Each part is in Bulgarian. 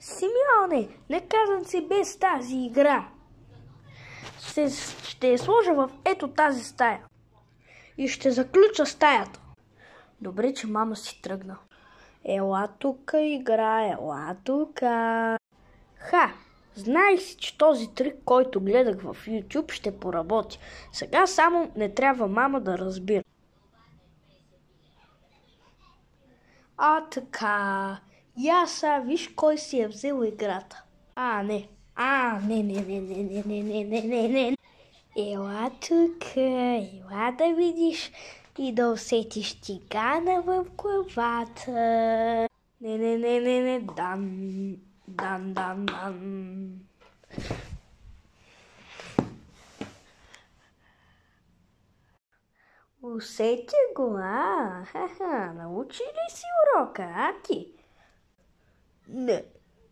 Симеоне, не казвам си без тази игра. Ще я сложа в ето тази стая. И ще заключа стаята. Добре, че мама си тръгна. Ела тука, игра, ела тука. Знаех си, че този трик, който гледах в YouTube, ще поработи. Сега само не трябва мама да разбира. Така. Яса, виж кой си е взел играта. Не. Не. Ела тук, ела да видиш и да усетиш тигана в главата. Не, дан. Усети го, научи ли си урока, ти? Не,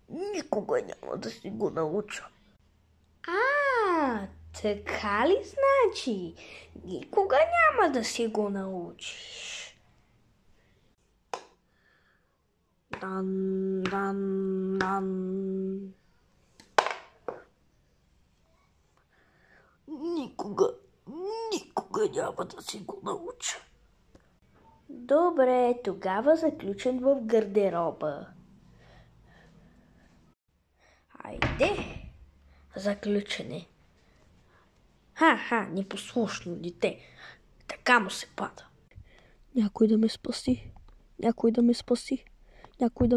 никога няма да си го науча. Така ли значи? Никога няма да си го научиш. Дан. Никога няма да си го науча. Добре, тогава заключен в гардероба. Айде, заключене. Непослушно дете. Така му се пада. Някой да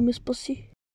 ме спаси.